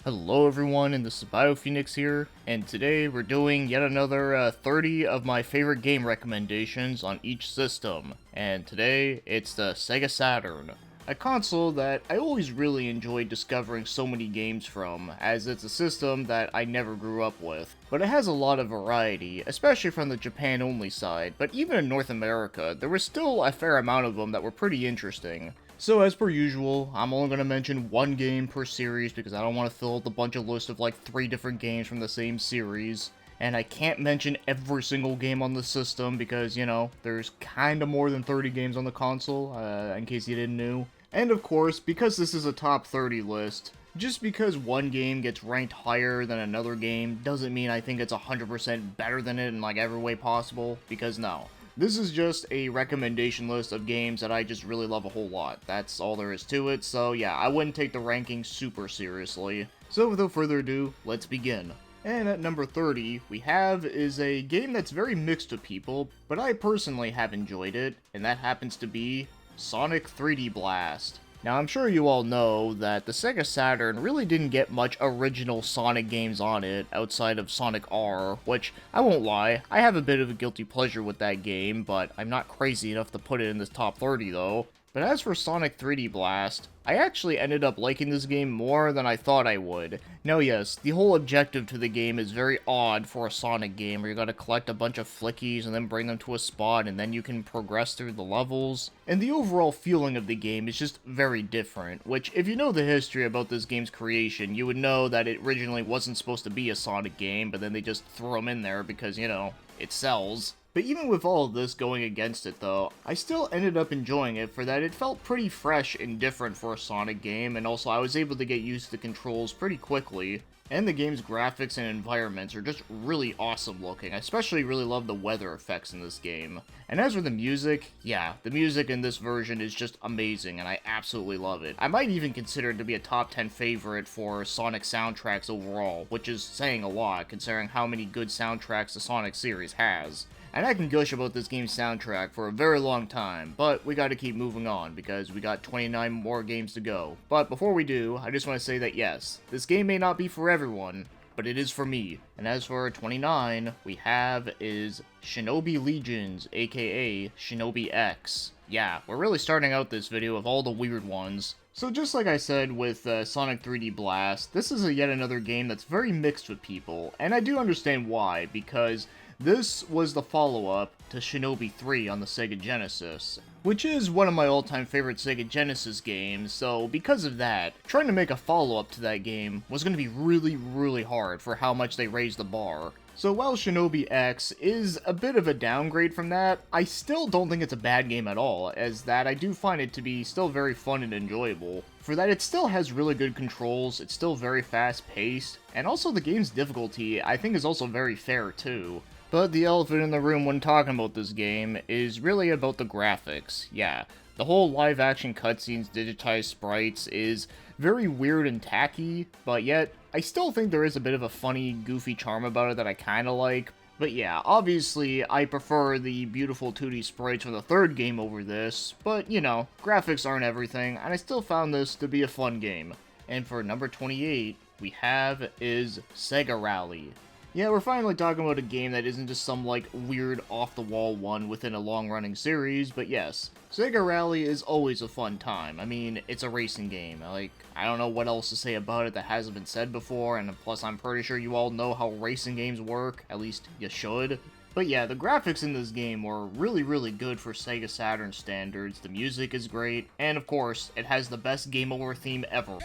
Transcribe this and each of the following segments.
Hello everyone, and this is BioPhoenix here, and today we're doing yet another 30 of my favorite game recommendations on each system, and today it's the Sega Saturn, a console that I always really enjoyed discovering so many games from, as it's a system that I never grew up with, but it has a lot of variety, especially from the Japan-only side, but even in North America, there was still a fair amount of them that were pretty interesting. So as per usual, I'm only going to mention one game per series because I don't want to fill out a bunch of list of like 3 different games from the same series. And I can't mention every single game on the system because, you know, there's kinda more than 30 games on the console, in case you didn't know. And of course, because this is a top 30 list, just because one game gets ranked higher than another game doesn't mean I think it's 100% better than it in like every way possible, because no. This is just a recommendation list of games that I just really love a whole lot. That's all there is to it, so yeah, I wouldn't take the ranking super seriously. So without further ado, let's begin. And at number 30, we have is a game that's very mixed with people, but I personally have enjoyed it, and that happens to be Sonic 3D Blast. Now, I'm sure you all know that the Sega Saturn really didn't get much original Sonic games on it outside of Sonic R, which, I won't lie, I have a bit of a guilty pleasure with that game, but I'm not crazy enough to put it in this top 30 though. But as for Sonic 3D Blast, I actually ended up liking this game more than I thought I would. Now yes, the whole objective to the game is very odd for a Sonic game where you gotta collect a bunch of flickies and then bring them to a spot and then you can progress through the levels. And the overall feeling of the game is just very different, which if you know the history about this game's creation, you would know that it originally wasn't supposed to be a Sonic game, but then they just threw them in there because, you know, it sells. But even with all of this going against it though, I still ended up enjoying it for that it felt pretty fresh and different for a Sonic game, and also I was able to get used to the controls pretty quickly. And the game's graphics and environments are just really awesome looking. I especially really love the weather effects in this game. And as for the music, yeah, the music in this version is just amazing and I absolutely love it. I might even consider it to be a top 10 favorite for Sonic soundtracks overall, which is saying a lot considering how many good soundtracks the Sonic series has. And I can gush about this game's soundtrack for a very long time, but we gotta keep moving on because we got 29 more games to go. But before we do, I just want to say that yes, this game may not be for everyone, but it is for me. And as for 29, we have is Shinobi Legions, aka Shinobi X. Yeah, we're really starting out this video with all the weird ones. So just like I said with Sonic 3D Blast, this is yet another game that's very mixed with people, and I do understand why, because this was the follow-up to Shinobi 3 on the Sega Genesis, which is one of my all-time favorite Sega Genesis games, so because of that, trying to make a follow-up to that game was going to be really hard for how much they raised the bar. So while Shinobi X is a bit of a downgrade from that, I still don't think it's a bad game at all, as that I do find it to be still very fun and enjoyable. For that, it still has really good controls, it's still very fast-paced, and also the game's difficulty I think is also very fair too. But the elephant in the room when talking about this game is really about the graphics. Yeah, the whole live-action cutscenes, digitized sprites is very weird and tacky, but yet I still think there is a bit of a funny, goofy charm about it that I kinda like. But yeah, obviously I prefer the beautiful 2D sprites from the third game over this, but you know, graphics aren't everything, and I still found this to be a fun game. And for number 28, we have is Sega Rally. Yeah, we're finally talking about a game that isn't just some, like, weird off-the-wall one within a long-running series, but yes, Sega Rally is always a fun time. I mean, it's a racing game. Like, I don't know what else to say about it that hasn't been said before, and plus I'm pretty sure you all know how racing games work, at least you should. But yeah, the graphics in this game were really good for Sega Saturn standards, the music is great, and of course, it has the best Game Over theme ever.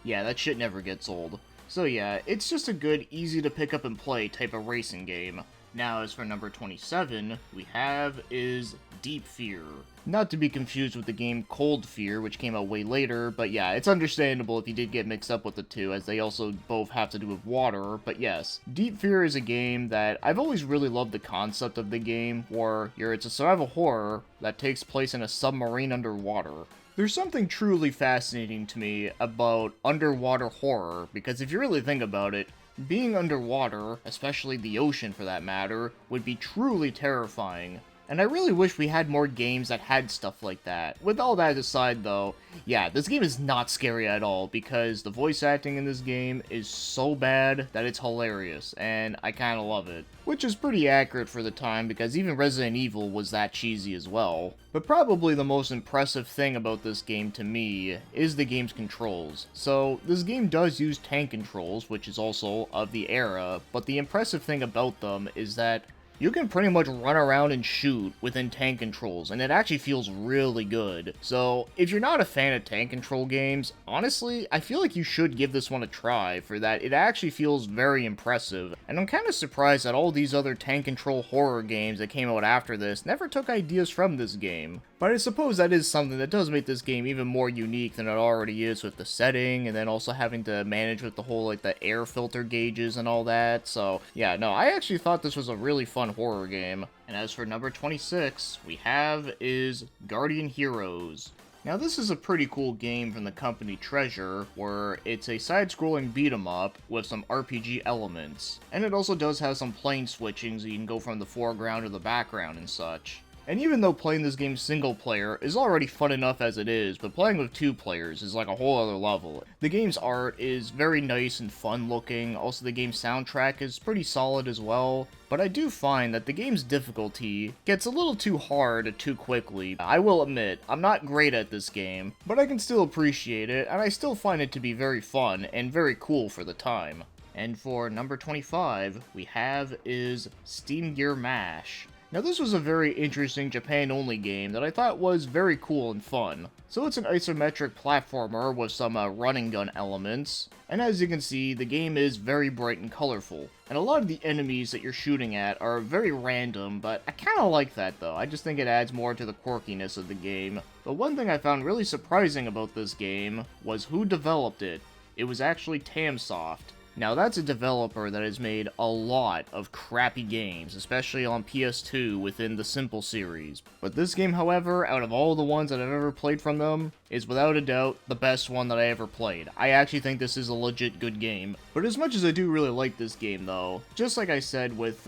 Yeah, that shit never gets old. So yeah, it's just a good, easy to pick up and play type of racing game. Now, as for number 27, we have is Deep Fear. Not to be confused with the game Cold Fear, which came out way later, but yeah, it's understandable if you did get mixed up with the two, as they also both have to do with water, but yes. Deep Fear is a game that I've always really loved the concept of the game, where it's a survival horror that takes place in a submarine underwater. There's something truly fascinating to me about underwater horror, because if you really think about it, being underwater, especially the ocean for that matter, would be truly terrifying. And I really wish we had more games that had stuff like that. With all that aside though, yeah, this game is not scary at all because the voice acting in this game is so bad that it's hilarious, and I kinda love it. Which is pretty accurate for the time because even Resident Evil was that cheesy as well. But probably the most impressive thing about this game to me is the game's controls. So this game does use tank controls, which is also of the era, but the impressive thing about them is that you can pretty much run around and shoot within tank controls, and it actually feels really good. So, if you're not a fan of tank control games, honestly, I feel like you should give this one a try, for that it actually feels very impressive. And I'm kind of surprised that all these other tank control horror games that came out after this never took ideas from this game. But I suppose that is something that does make this game even more unique than it already is with the setting, and then also having to manage with the whole, like, the air filter gauges and all that. So, yeah, no, I actually thought this was a really fun horror game. And as for number 26, we have is Guardian Heroes. Now this is a pretty cool game from the company Treasure, where it's a side-scrolling beat-em-up with some RPG elements. And it also does have some plane switching, so you can go from the foreground to the background and such. And even though playing this game single player is already fun enough as it is, but playing with 2 players is like a whole other level. The game's art is very nice and fun looking, also the game's soundtrack is pretty solid as well, but I do find that the game's difficulty gets a little too hard too quickly. I will admit, I'm not great at this game, but I can still appreciate it, and I still find it to be very fun and very cool for the time. And for number 25, we have is Steam Gear Mash. Now this was a very interesting Japan-only game that I thought was very cool and fun. So it's an isometric platformer with some running gun elements, and as you can see, the game is very bright and colorful. And a lot of the enemies that you're shooting at are very random, but I kinda like that though. I just think it adds more to the quirkiness of the game. But one thing I found really surprising about this game was who developed it. It was actually Tamsoft. Now that's a developer that has made a lot of crappy games, especially on PS2 within the Simple series. But this game, however, out of all the ones that I've ever played from them, is without a doubt the best one that I ever played. I actually think this is a legit good game. But as much as I do really like this game though, just like I said with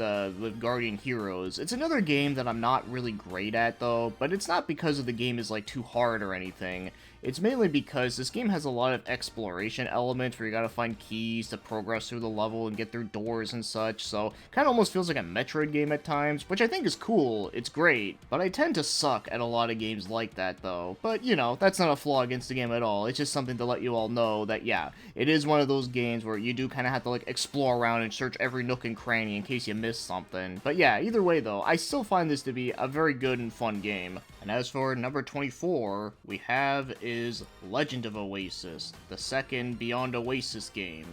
Guardian Heroes, it's another game that I'm not really great at though, but it's not because of the game is like too hard or anything. It's mainly because this game has a lot of exploration elements where you gotta find keys to progress through the level and get through doors and such, so kinda almost feels like a Metroid game at times, which I think is cool, it's great, but I tend to suck at a lot of games like that though. But you know, that's not a flaw against the game at all, it's just something to let you all know that yeah, it is one of those games where you do kinda have to like explore around and search every nook and cranny in case you miss something. But yeah, either way though, I still find this to be a very good and fun game. And as for number 24, we have is Legend of Oasis, the second Beyond Oasis game.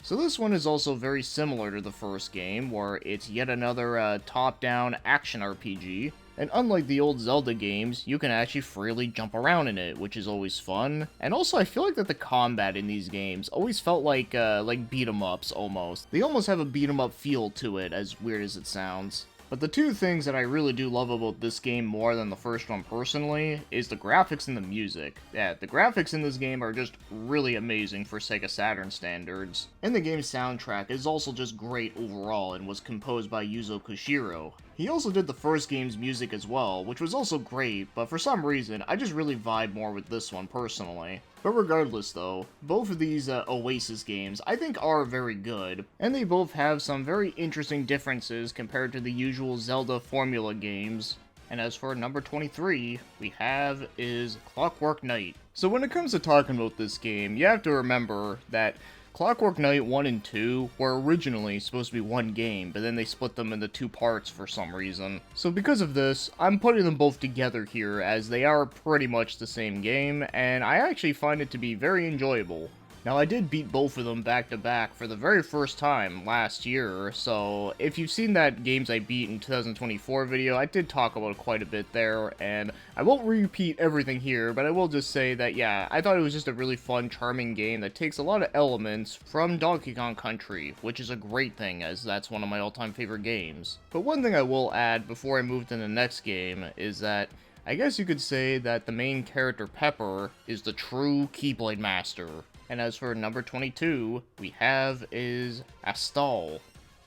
So this one is also very similar to the first game, where it's yet another top-down action RPG, and unlike the old Zelda games, you can actually freely jump around in it, which is always fun. And also, I feel like that the combat in these games always felt like beat-em-ups, almost. They almost have a beat-em-up feel to it, as weird as it sounds. But the two things that I really do love about this game more than the first one personally is the graphics and the music. Yeah, the graphics in this game are just really amazing for Sega Saturn standards. And the game's soundtrack is also just great overall and was composed by Yuzo Koshiro. He also did the first game's music as well, which was also great, but for some reason, I just really vibe more with this one personally. But regardless though, both of these Oasis games I think are very good, and they both have some very interesting differences compared to the usual Zelda formula games. And as for number 23, we have is Clockwork Knight. So when it comes to talking about this game, you have to remember that Clockwork Knight 1 and 2 were originally supposed to be one game, but then they split them into 2 parts for some reason. So because of this, I'm putting them both together here as they are pretty much the same game, and I actually find it to be very enjoyable. Now I did beat both of them back to back for the very first time last year, so if you've seen that games I beat in 2024 video, I did talk about it quite a bit there, and I won't repeat everything here, but I will just say that yeah, I thought it was just a really fun, charming game that takes a lot of elements from Donkey Kong Country, which is a great thing as that's one of my all-time favorite games. But one thing I will add before I move to the next game is that I guess you could say that the main character Pepper is the true Keyblade Master. And as for number 22, we have is Astal.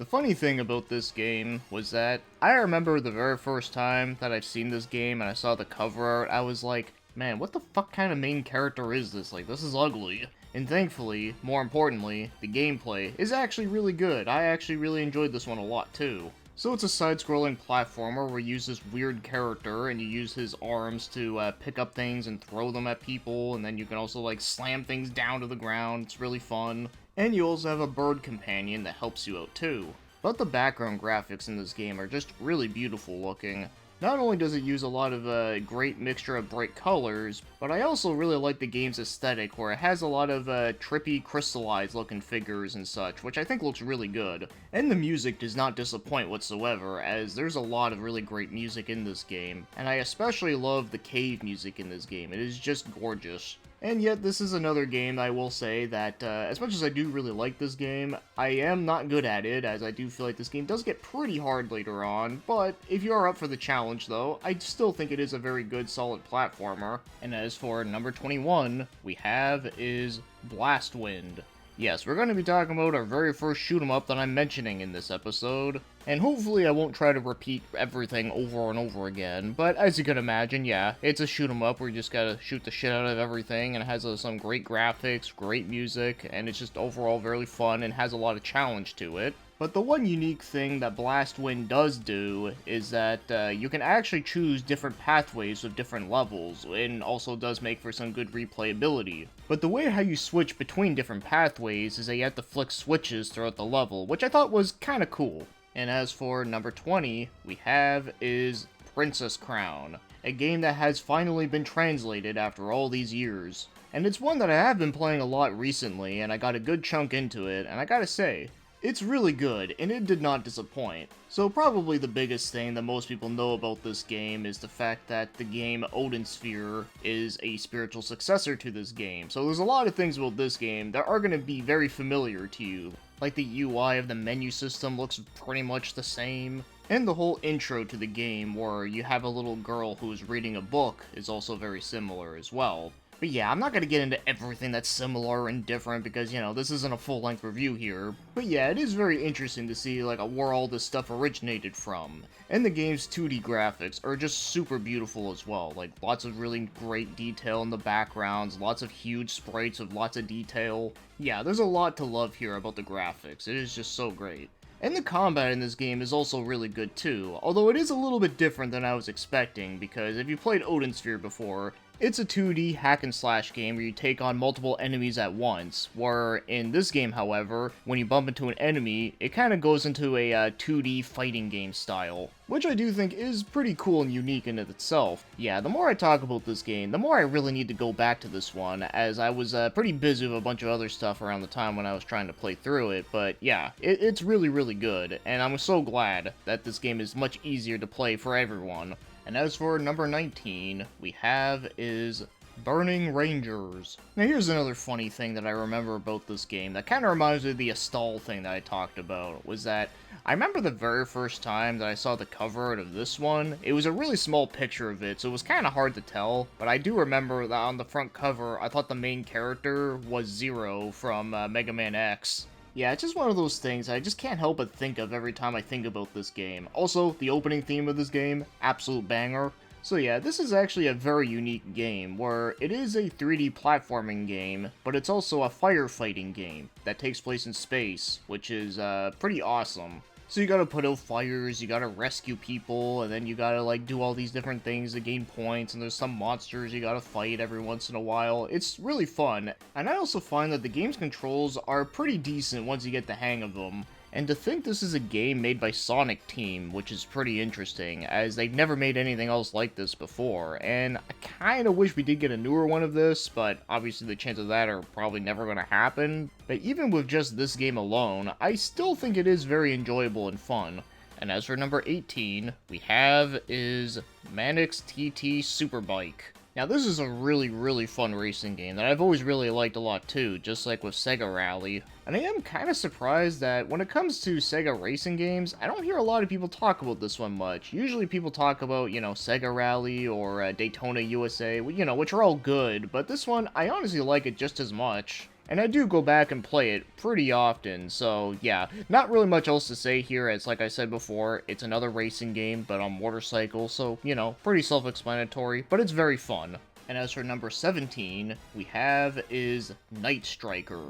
The funny thing about this game was that I remember the very first time that I've seen this game and I saw the cover art, I was like, man, what the fuck kind of main character is this? Like, this is ugly. And thankfully, more importantly, the gameplay is actually really good. I actually really enjoyed this one a lot too. So it's a side-scrolling platformer where you use this weird character and you use his arms to pick up things and throw them at people, and then you can also like slam things down to the ground. It's really fun. And you also have a bird companion that helps you out too. But the background graphics in this game are just really beautiful looking. Not only does it use a lot of a great mixture of bright colors, but I also really like the game's aesthetic where it has a lot of trippy crystallized looking figures and such, which I think looks really good. And the music does not disappoint whatsoever, as there's a lot of really great music in this game, and I especially love the cave music in this game. It is just gorgeous. And yet, this is another game I will say that, as much as I do really like this game, I am not good at it, as I do feel like this game does get pretty hard later on, but if you are up for the challenge though, I still think it is a very good, solid platformer. And as for number 21, we have is Blastwind. Yes, we're going to be talking about our very first shoot-'em-up that I'm mentioning in this episode, and hopefully I won't try to repeat everything over and over again, but as you can imagine, yeah, it's a shoot-'em-up where you just gotta shoot the shit out of everything, and it has some great graphics, great music, and it's just overall very fun and has a lot of challenge to it. But the one unique thing that Blastwind does do is that you can actually choose different pathways with different levels, and also does make for some good replayability. But the way how you switch between different pathways is that you have to flick switches throughout the level, which I thought was kinda cool. And as for number 20, we have is Princess Crown, a game that has finally been translated after all these years. And it's one that I have been playing a lot recently, and I got a good chunk into it, and I gotta say, it's really good, and it did not disappoint. So probably the biggest thing that most people know about this game is the fact that the game Odin Sphere is a spiritual successor to this game. So there's a lot of things about this game that are going to be very familiar to you. Like the UI of the menu system looks pretty much the same. And the whole intro to the game where you have a little girl who is reading a book is also very similar as well. But yeah, I'm not going to get into everything that's similar and different because, you know, this isn't a full-length review here. But yeah, it is very interesting to see, like, where all this stuff originated from. And the game's 2D graphics are just super beautiful as well. Like, lots of really great detail in the backgrounds, lots of huge sprites with lots of detail. Yeah, there's a lot to love here about the graphics. It is just so great. And the combat in this game is also really good too, although it is a little bit different than I was expecting, because if you played Odin Sphere before, it's a 2D hack-and-slash game where you take on multiple enemies at once, where in this game, however, when you bump into an enemy, it kind of goes into a 2D fighting game style, which I do think is pretty cool and unique in itself. Yeah, the more I talk about this game, the more I really need to go back to this one, as I was pretty busy with a bunch of other stuff around the time when I was trying to play through it, but yeah, it's really, really good, and I'm so glad that this game is much easier to play for everyone. And as for number 19, we have is Burning Rangers. Now here's another funny thing that I remember about this game that kind of reminds me of the Astral thing that I talked about, was that I remember the very first time that I saw the cover art of this one, it was a really small picture of it, so it was kind of hard to tell, but I do remember that on the front cover, I thought the main character was Zero from Mega Man X. Yeah, it's just one of those things I just can't help but think of every time I think about this game. Also, the opening theme of this game, absolute banger. So yeah, this is actually a very unique game, where it is a 3D platforming game, but it's also a firefighting game that takes place in space, which is pretty awesome. So you gotta put out fires, you gotta rescue people, and then you gotta like do all these different things to gain points, and there's some monsters you gotta fight every once in a while. It's really fun, and I also find that the game's controls are pretty decent once you get the hang of them. And to think this is a game made by Sonic Team, which is pretty interesting, as they've never made anything else like this before, and I kinda wish we did get a newer one of this, but obviously the chances of that are probably never gonna happen. But even with just this game alone, I still think it is very enjoyable and fun. And as for number 18, we have is Manx TT Superbike. Now this is a really, really fun racing game that I've always really liked a lot too, just like with Sega Rally. And I am kind of surprised that when it comes to Sega racing games, I don't hear a lot of people talk about this one much. Usually people talk about, you know, Sega Rally or Daytona USA, you know, which are all good, but this one, I honestly like it just as much. and I do go back and play it pretty often, so yeah, not really much else to say here, as like I said before, it's another racing game, but on motorcycles, so, you know, pretty self-explanatory, but it's very fun. And as for number 17, we have is Night Striker.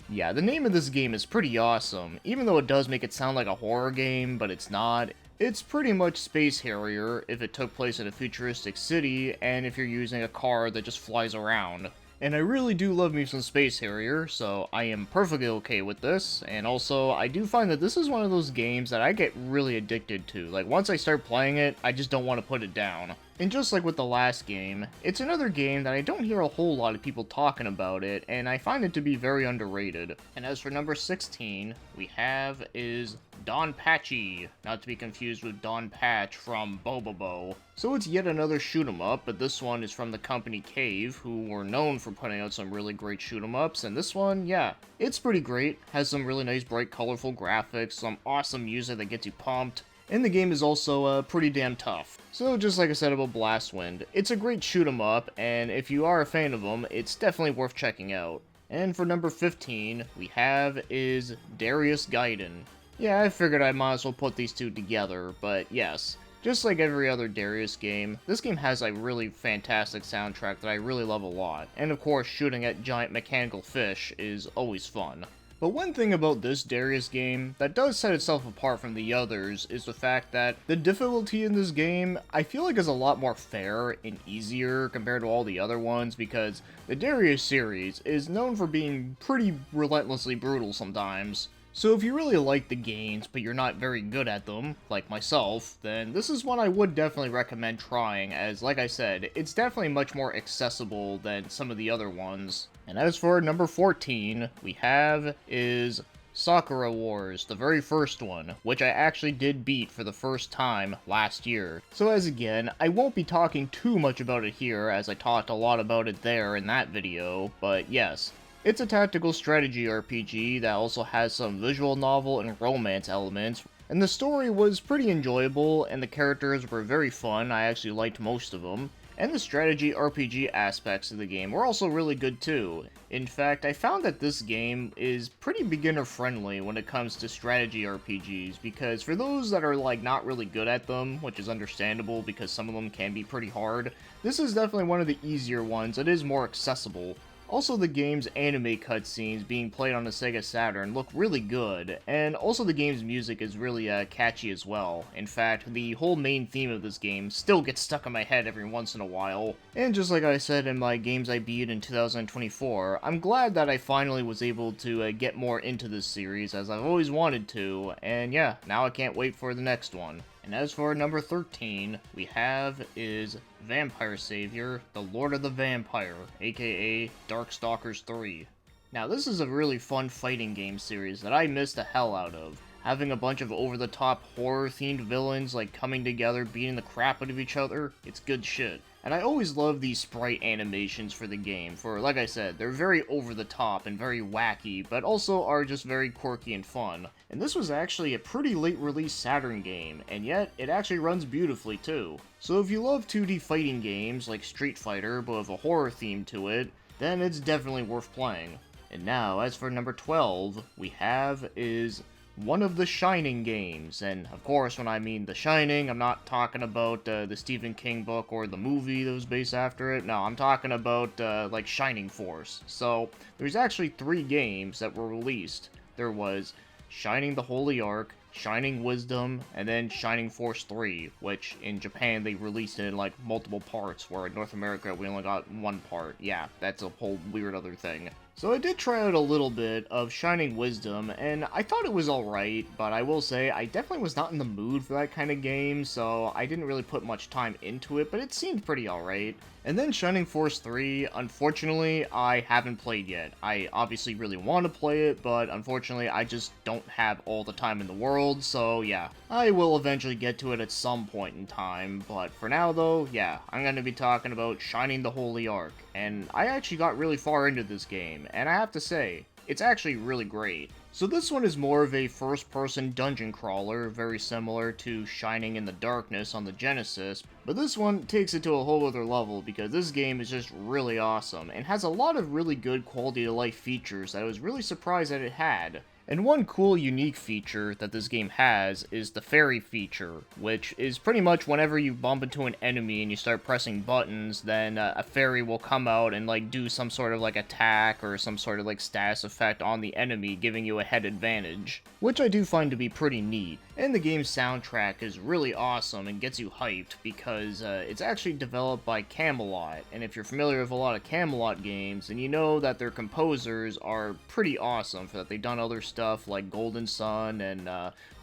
Yeah, the name of this game is pretty awesome, even though it does make it sound like a horror game, but it's not. It's pretty much Space Harrier if it took place in a futuristic city, and if you're using a car that just flies around. And I really do love me some Space Harrier, so I am perfectly okay with this, and also, I do find that this is one of those games that I get really addicted to. Like, once I start playing it, I just don't want to put it down. And just like with the last game, it's another game that I don't hear a whole lot of people talking about it, and I find it to be very underrated. And as for number 16, we have is DonPachi, not to be confused with Don Patch from Bobobo. So it's yet another shoot 'em up, but this one is from the company Cave, who were known for putting out some really great shoot 'em ups, and this one, yeah, it's pretty great, has some really nice bright colorful graphics, some awesome music that gets you pumped, and the game is also pretty damn tough. So just like I said about Blastwind, it's a great shoot 'em up, and if you are a fan of them, it's definitely worth checking out. And for number 15, we have is Darius Gaiden. Yeah, I figured I might as well put these two together, but yes. Just like every other Darius game, this game has a really fantastic soundtrack that I really love a lot, and of course shooting at giant mechanical fish is always fun. But one thing about this Darius game that does set itself apart from the others is the fact that the difficulty in this game I feel like is a lot more fair and easier compared to all the other ones, because the Darius series is known for being pretty relentlessly brutal sometimes. So if you really like the games, but you're not very good at them, like myself, then this is one I would definitely recommend trying, as like I said, it's definitely much more accessible than some of the other ones. And as for number 14, we have is Sakura Wars, the very first one, which I actually did beat for the first time last year. So as again, I won't be talking too much about it here, as I talked a lot about it there in that video, but yes. It's a tactical strategy RPG that also has some visual novel and romance elements, and the story was pretty enjoyable, and the characters were very fun, I actually liked most of them, and the strategy RPG aspects of the game were also really good too. In fact, I found that this game is pretty beginner friendly when it comes to strategy RPGs, because for those that are like not really good at them, which is understandable because some of them can be pretty hard, this is definitely one of the easier ones that is more accessible. Also, the game's anime cutscenes being played on the Sega Saturn look really good, and also the game's music is really catchy as well. In fact, the whole main theme of this game still gets stuck in my head every once in a while. And just like I said in my games I beat in 2024, I'm glad that I finally was able to get more into this series, as I've always wanted to, and yeah, now I can't wait for the next one. And as for number 13, we have is Vampire Savior, the Lord of the Vampire, aka Darkstalkers 3. Now this is a really fun fighting game series that I missed the hell out of. Having a bunch of over-the-top horror-themed villains like coming together, beating the crap out of each other, it's good shit. And I always love these sprite animations for the game, for like I said, they're very over-the-top and very wacky, but also are just very quirky and fun. And this was actually a pretty late release Saturn game, and yet it actually runs beautifully too. So if you love 2D fighting games like Street Fighter but with a horror theme to it, then it's definitely worth playing. And now, as for number 12, we have is one of the Shining games, and of course when I mean The Shining, I'm not talking about the Stephen King book or the movie that was based after it. No, I'm talking about like Shining Force. So there's actually 3 games that were released. There was Shining the Holy Ark, Shining Wisdom, and then Shining Force 3, which in Japan they released it in like multiple parts, where in North America we only got one part. Yeah, that's a whole weird other thing. So I did try out a little bit of Shining Wisdom, and I thought it was alright, but I will say I definitely was not in the mood for that kind of game, so I didn't really put much time into it, but it seemed pretty alright. And then Shining Force 3, unfortunately, I haven't played yet. I obviously really want to play it, but unfortunately I just don't have all the time in the world, so yeah. I will eventually get to it at some point in time, but for now though, yeah, I'm going to be talking about Shining the Holy Ark. And I actually got really far into this game, and I have to say, it's actually really great. So this one is more of a first-person dungeon crawler, very similar to Shining in the Darkness on the Genesis, but this one takes it to a whole other level because this game is just really awesome and has a lot of really good quality-of-life features that I was really surprised that it had. And one cool, unique feature that this game has is the fairy feature, which is pretty much whenever you bump into an enemy and you start pressing buttons, then a fairy will come out and like do some sort of like attack or some sort of like status effect on the enemy, giving you a head advantage, which I do find to be pretty neat. And the game's soundtrack is really awesome and gets you hyped because it's actually developed by Camelot, and if you're familiar with a lot of Camelot games, then you know that their composers are pretty awesome for that they've done other stuff like Golden Sun and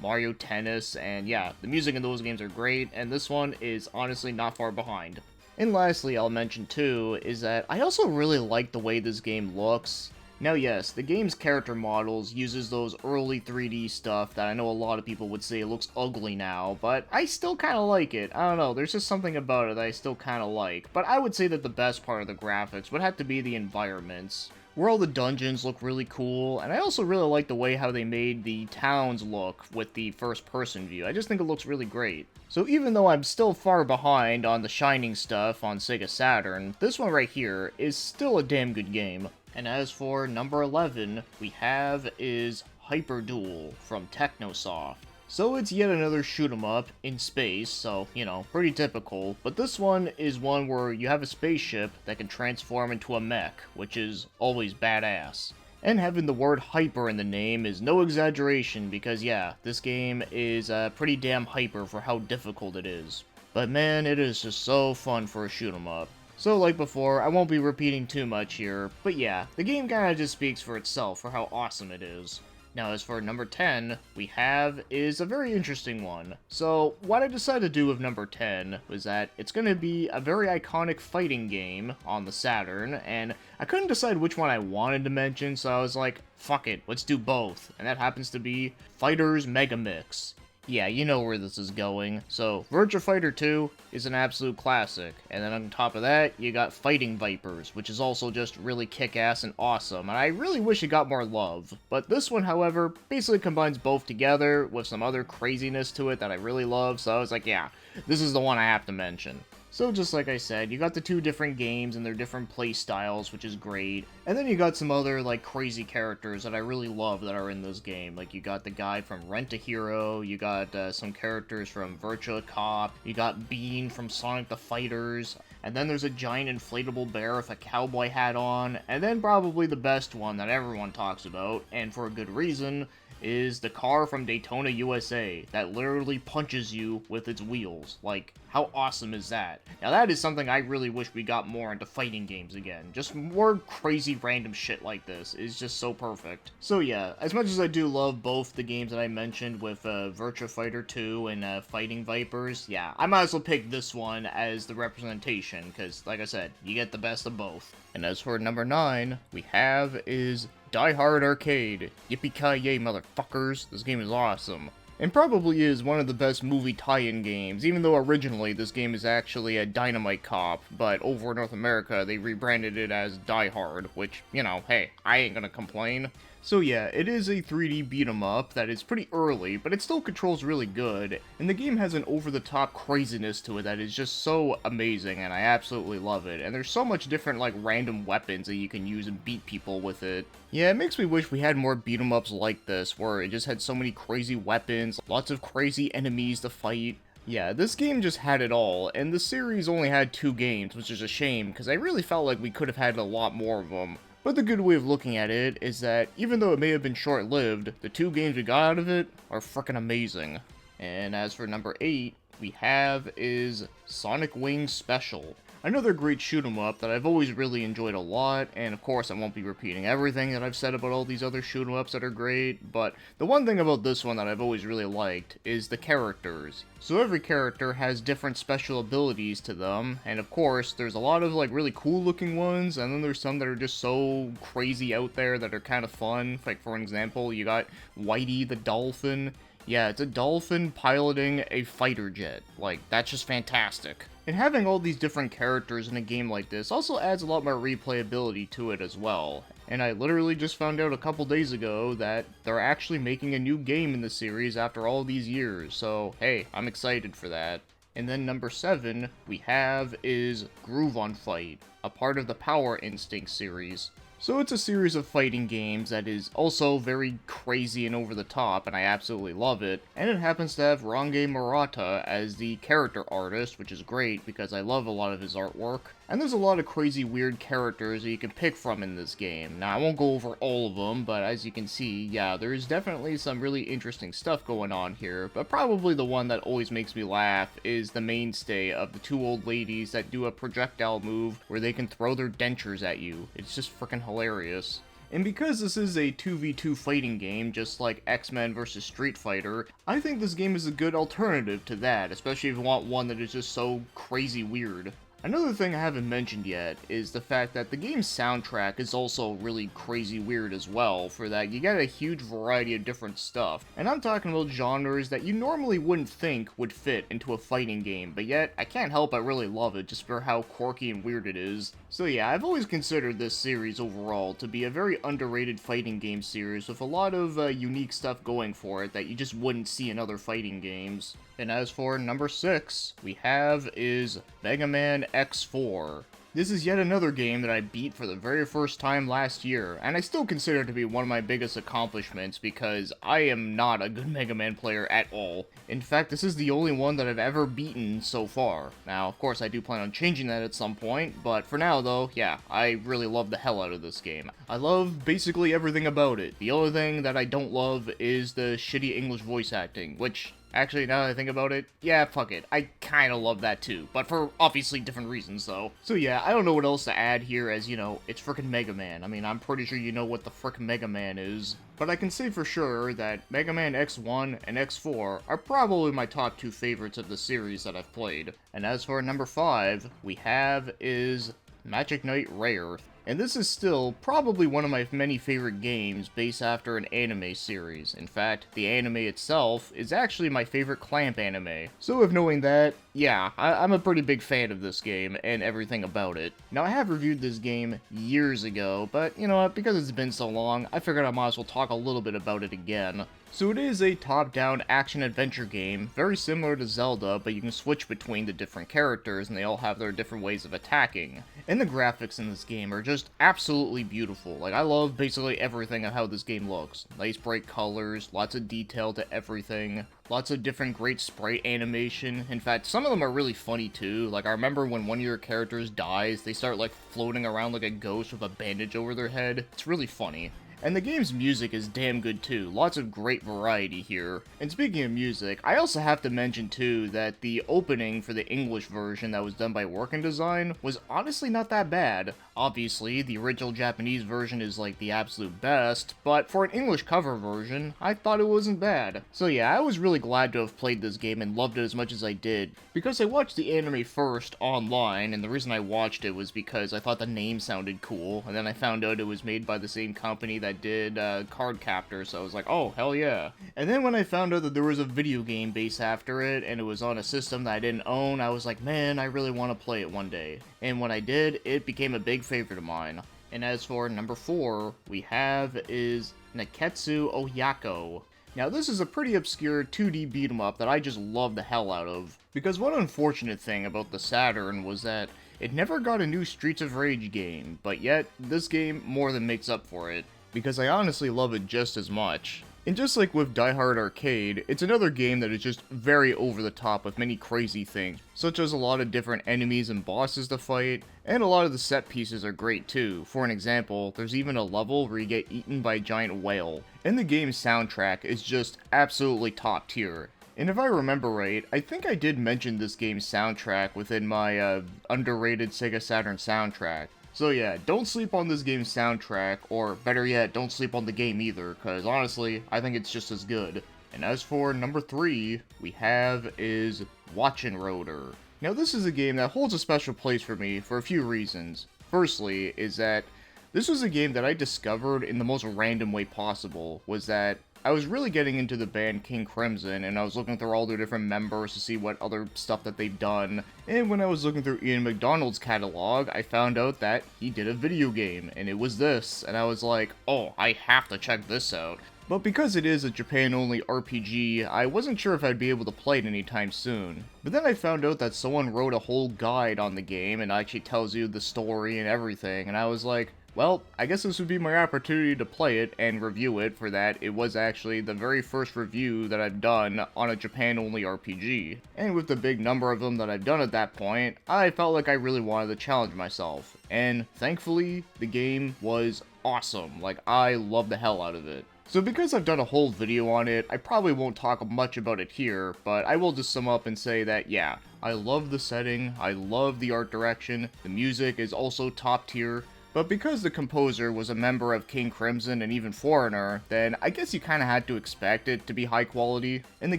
Mario Tennis, and yeah, the music in those games are great, and this one is honestly not far behind. And lastly, I'll mention too, is that I also really like the way this game looks. Now yes, the game's character models uses those early 3D stuff that I know a lot of people would say looks ugly now, but I still kinda like it. I don't know, there's just something about it that I still kinda like. But I would say that the best part of the graphics would have to be the environments, where all the dungeons look really cool, and I also really like the way how they made the towns look with the first-person view. I just think it looks really great. So even though I'm still far behind on the Shining stuff on Sega Saturn, this one right here is still a damn good game. And as for number 11, we have is Hyper Duel from Technosoft. So it's yet another shoot 'em up in space, so, you know, pretty typical, but this one is one where you have a spaceship that can transform into a mech, which is always badass. And having the word hyper in the name is no exaggeration because yeah, this game is pretty damn hyper for how difficult it is. But man, it is just so fun for a shoot 'em up. So like before, I won't be repeating too much here, but yeah, the game kinda just speaks for itself for how awesome it is. Now as for number 10, we have is a very interesting one. So what I decided to do with number 10 was that it's going to be a very iconic fighting game on the Saturn, and I couldn't decide which one I wanted to mention, so I was like, fuck it, let's do both. And that happens to be Fighters Megamix. Yeah, you know where this is going. So, Virtua Fighter 2 is an absolute classic, and then on top of that, you got Fighting Vipers, which is also just really kick-ass and awesome, and I really wish it got more love. But this one, however, basically combines both together with some other craziness to it that I really love, so I was like, yeah, this is the one I have to mention. So just like I said, you got the two different games and their different play styles, which is great. And then you got some other, like, crazy characters that I really love that are in this game. Like, you got the guy from Rent a Hero, you got some characters from Virtua Cop, you got Bean from Sonic the Fighters, and then there's a giant inflatable bear with a cowboy hat on, and then probably the best one that everyone talks about, and for a good reason, is the car from Daytona, USA, that literally punches you with its wheels. Like, how awesome is that? Now that is something I really wish we got more into fighting games again. Just more crazy random shit like this is just so perfect. So yeah, as much as I do love both the games that I mentioned with Virtua Fighter 2 and Fighting Vipers, yeah, I might as well pick this one as the representation, because like I said, you get the best of both. And as for number 9, we have is Die Hard Arcade. Yippee-ki-yay, motherfuckers. This game is awesome. And probably is one of the best movie tie-in games, even though originally this game is actually a Dynamite Cop, but over in North America they rebranded it as Die Hard, which, you know, hey, I ain't gonna complain. So yeah, it is a 3D beat-em-up that is pretty early, but it still controls really good, and the game has an over-the-top craziness to it that is just so amazing, and I absolutely love it, and there's so much different, like, random weapons that you can use and beat people with it. Yeah, it makes me wish we had more beat-em-ups like this, where it just had so many crazy weapons, lots of crazy enemies to fight. Yeah, this game just had it all, and the series only had 2 games, which is a shame, because I really felt like we could have had a lot more of them. But the good way of looking at it is that, even though it may have been short-lived, the 2 games we got out of it are frickin' amazing. And as for number 8, we have is Sonic Wings Special. Another great shoot 'em up that I've always really enjoyed a lot, and of course I won't be repeating everything that I've said about all these other shoot 'em ups that are great, but the one thing about this one that I've always really liked is the characters. So every character has different special abilities to them, and of course there's a lot of like really cool looking ones, and then there's some that are just so crazy out there that are kind of fun. Like for an example, you got Whitey the Dolphin. Yeah, it's a dolphin piloting a fighter jet. Like, that's just fantastic. And having all these different characters in a game like this also adds a lot more replayability to it as well. And I literally just found out a couple days ago that they're actually making a new game in the series after all these years, so hey, I'm excited for that. And then number 7 we have is Groove on Fight, a part of the Power Instinct series. So it's a series of fighting games that is also very crazy and over the top, and I absolutely love it. And it happens to have Range Murata as the character artist, which is great because I love a lot of his artwork. And there's a lot of crazy weird characters that you can pick from in this game. Now, I won't go over all of them, but as you can see, yeah, there's definitely some really interesting stuff going on here, but probably the one that always makes me laugh is the mainstay of the two old ladies that do a projectile move where they can throw their dentures at you. It's just freaking hilarious. And because this is a 2v2 fighting game, just like X-Men vs Street Fighter, I think this game is a good alternative to that, especially if you want one that is just so crazy weird. Another thing I haven't mentioned yet is the fact that the game's soundtrack is also really crazy weird as well, for that you get a huge variety of different stuff. And I'm talking about genres that you normally wouldn't think would fit into a fighting game, but yet I can't help but really love it just for how quirky and weird it is. So yeah, I've always considered this series overall to be a very underrated fighting game series with a lot of unique stuff going for it that you just wouldn't see in other fighting games. And as for number 6, we have is Mega Man X4. This is yet another game that I beat for the very first time last year, and I still consider it to be one of my biggest accomplishments because I am not a good Mega Man player at all. In fact, this is the only one that I've ever beaten so far. Now, of course, I do plan on changing that at some point, but for now though, yeah, I really love the hell out of this game. I love basically everything about it. The only thing that I don't love is the shitty English voice acting, which actually, now that I think about it, yeah, fuck it. I kinda love that too, but for obviously different reasons though. So yeah, I don't know what else to add here as, you know, it's frickin' Mega Man. I mean, I'm pretty sure you know what the frick Mega Man is. But I can say for sure that Mega Man X1 and X4 are probably my top 2 favorites of the series that I've played. And as for number 5, we have is Magic Knight Rayearth. And this is still probably one of my many favorite games based after an anime series. In fact, the anime itself is actually my favorite Clamp anime. So with knowing that, yeah, I'm a pretty big fan of this game and everything about it. Now I have reviewed this game years ago, but you know what, because it's been so long, I figured I might as well talk a little bit about it again. So it is a top-down action-adventure game, very similar to Zelda, but you can switch between the different characters and they all have their different ways of attacking. And the graphics in this game are just absolutely beautiful. Like, I love basically everything of how this game looks. Nice bright colors, lots of detail to everything, lots of different great sprite animation. In fact, some of them are really funny too. Like, I remember when one of your characters dies, they start like floating around like a ghost with a bandage over their head. It's really funny. And the game's music is damn good too, lots of great variety here. And speaking of music, I also have to mention too that the opening for the English version that was done by Working Design was honestly not that bad. Obviously, the original Japanese version is like the absolute best, but for an English cover version, I thought it wasn't bad. So yeah, I was really glad to have played this game and loved it as much as I did, because I watched the anime first online, and the reason I watched it was because I thought the name sounded cool, and then I found out it was made by the same company that did Card Captor, so I was like, oh, hell yeah. And then when I found out that there was a video game based after it, and it was on a system that I didn't own, I was like, man, I really want to play it one day. And when I did, it became a big favorite of mine. And as for number 4, we have is Nekketsu Oyako. Now this is a pretty obscure 2D beat 'em up that I just love the hell out of. Because one unfortunate thing about the Saturn was that it never got a new Streets of Rage game, but yet this game more than makes up for it, because I honestly love it just as much. And just like with Die Hard Arcade, it's another game that is just very over the top with many crazy things, such as a lot of different enemies and bosses to fight, and a lot of the set pieces are great too. For an example, there's even a level where you get eaten by a giant whale, and the game's soundtrack is just absolutely top tier. And if I remember right, I think I did mention this game's soundtrack within my underrated Sega Saturn soundtrack. So yeah, don't sleep on this game's soundtrack, or better yet, don't sleep on the game either, because honestly, I think it's just as good. And as for number 3, we have is Wachenroder. Now this is a game that holds a special place for me for a few reasons. Firstly, is that this was a game that I discovered in the most random way possible, was that I was really getting into the band King Crimson, and I was looking through all their different members to see what other stuff that they've done. And when I was looking through Ian McDonald's catalog, I found out that he did a video game, and it was this. And I was like, oh, I have to check this out. But because it is a Japan-only RPG, I wasn't sure if I'd be able to play it anytime soon. But then I found out that someone wrote a whole guide on the game and actually tells you the story and everything, and I was like, well, I guess this would be my opportunity to play it and review it for that. It was actually the very first review that I've done on a Japan-only RPG. And with the big number of them that I've done at that point, I felt like I really wanted to challenge myself. And thankfully, the game was awesome. Like, I loved the hell out of it. So because I've done a whole video on it, I probably won't talk much about it here, but I will just sum up and say that, yeah, I love the setting, I love the art direction, the music is also top tier, but because the composer was a member of King Crimson and even Foreigner, then I guess you kinda had to expect it to be high quality. And the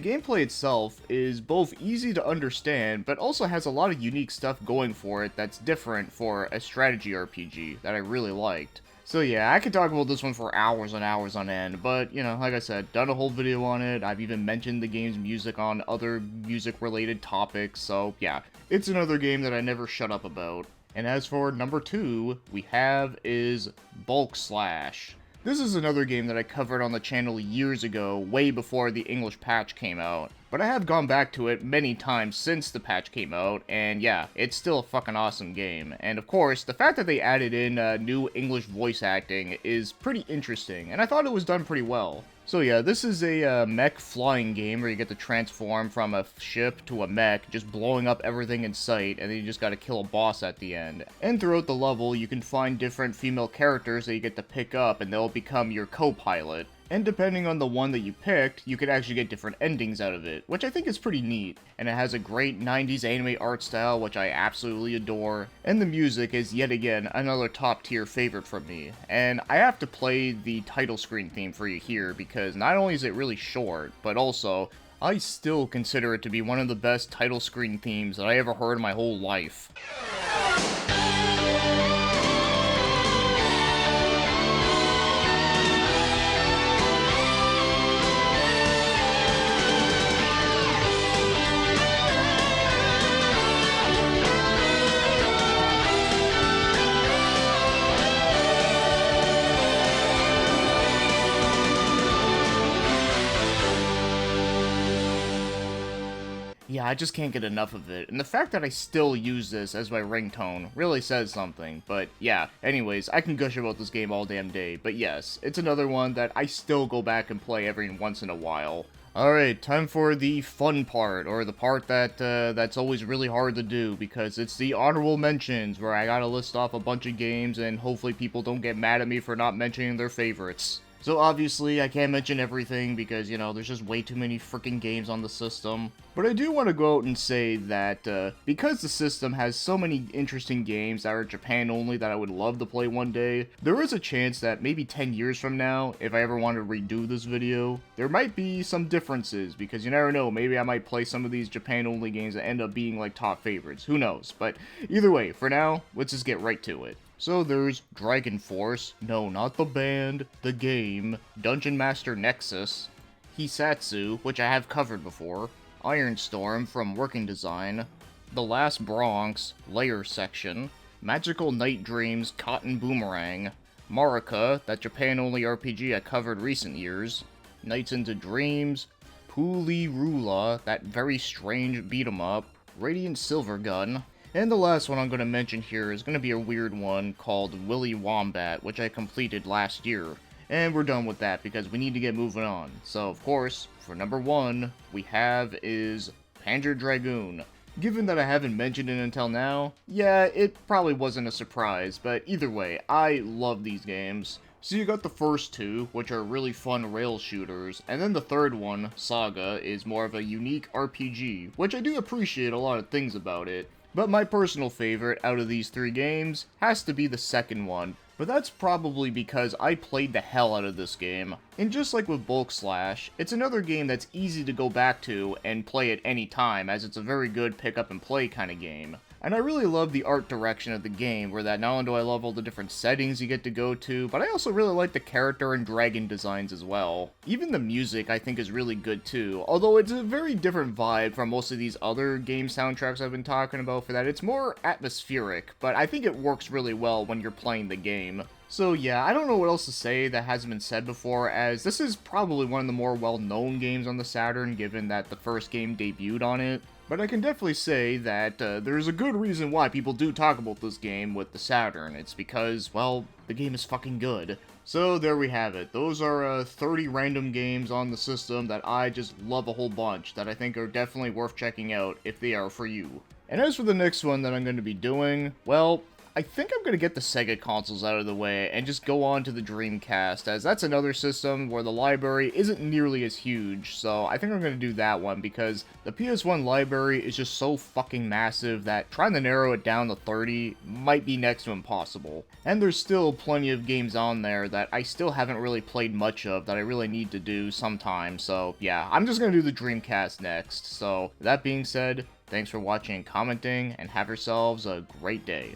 gameplay itself is both easy to understand, but also has a lot of unique stuff going for it that's different for a strategy RPG that I really liked. So yeah, I could talk about this one for hours and hours on end, but, you know, like I said, done a whole video on it, I've even mentioned the game's music on other music-related topics, so yeah, it's another game that I never shut up about. And as for number 2, we have is Bulk Slash. This is another game that I covered on the channel years ago, way before the English patch came out. But I have gone back to it many times since the patch came out, and yeah, it's still a fucking awesome game. And of course, the fact that they added in new English voice acting is pretty interesting, and I thought it was done pretty well. So yeah, this is a mech flying game where you get to transform from a ship to a mech, just blowing up everything in sight, and then you just gotta kill a boss at the end. And throughout the level, you can find different female characters that you get to pick up, and they'll become your co-pilot. And depending on the one that you picked, you could actually get different endings out of it, which I think is pretty neat. And it has a great 90s anime art style, which I absolutely adore. And the music is yet again another top tier favorite from me. And I have to play the title screen theme for you here, because not only is it really short, but also, I still consider it to be one of the best title screen themes that I ever heard in my whole life. Yeah, I just can't get enough of it, and the fact that I still use this as my ringtone really says something, but yeah, anyways, I can gush about this game all damn day, but yes, it's another one that I still go back and play every once in a while. Alright, time for the fun part, or the part that, that's always really hard to do, because it's the honorable mentions, where I gotta list off a bunch of games, and hopefully people don't get mad at me for not mentioning their favorites. So obviously, I can't mention everything because, you know, there's just way too many freaking games on the system. But I do want to go out and say that, because the system has so many interesting games that are Japan only that I would love to play one day, there is a chance that maybe 10 years from now, if I ever want to redo this video, there might be some differences, because you never know, maybe I might play some of these Japan only games that end up being like top favorites, who knows, but either way, for now, let's just get right to it. So there's Dragon Force, no, not the band, the game, Dungeon Master Nexus, Hisatsu, which I have covered before, Iron Storm from Working Design, The Last Bronx, Layer Section, Magical Night Dreams Cotton Boomerang, Marika, that Japan-only RPG I covered recent years, Nights into Dreams, Puli Rula, that very strange beat-em-up, Radiant Silvergun, and the last one I'm going to mention here is going to be a weird one called Willy Wombat, which I completed last year. And we're done with that because we need to get moving on. So, of course, for number 1, we have is Panzer Dragoon. Given that I haven't mentioned it until now, yeah, it probably wasn't a surprise, but either way, I love these games. So you got the first two, which are really fun rail shooters, and then the third one, Saga, is more of a unique RPG, which I do appreciate a lot of things about it. But my personal favorite out of these 3 games has to be the second one, but that's probably because I played the hell out of this game. And just like with Bulk Slash, it's another game that's easy to go back to and play at any time, as it's a very good pick up and play kind of game. And I really love the art direction of the game, where that not only do I love all the different settings you get to go to, but I also really like the character and dragon designs as well. Even the music I think is really good too, although it's a very different vibe from most of these other game soundtracks I've been talking about for that. It's more atmospheric, but I think it works really well when you're playing the game. So yeah, I don't know what else to say that hasn't been said before, as this is probably one of the more well-known games on the Saturn, given that the first game debuted on it. But I can definitely say that there's a good reason why people do talk about this game with the Saturn. It's because, well, the game is fucking good. So there we have it. Those are 30 random games on the system that I just love a whole bunch, that I think are definitely worth checking out if they are for you. And as for the next one that I'm going to be doing, well, I think I'm going to get the Sega consoles out of the way and just go on to the Dreamcast, as that's another system where the library isn't nearly as huge, so I think I'm going to do that one because the PS1 library is just so fucking massive that trying to narrow it down to 30 might be next to impossible. And there's still plenty of games on there that I still haven't really played much of that I really need to do sometime, so yeah, I'm just going to do the Dreamcast next. So that being said, thanks for watching and commenting, and have yourselves a great day.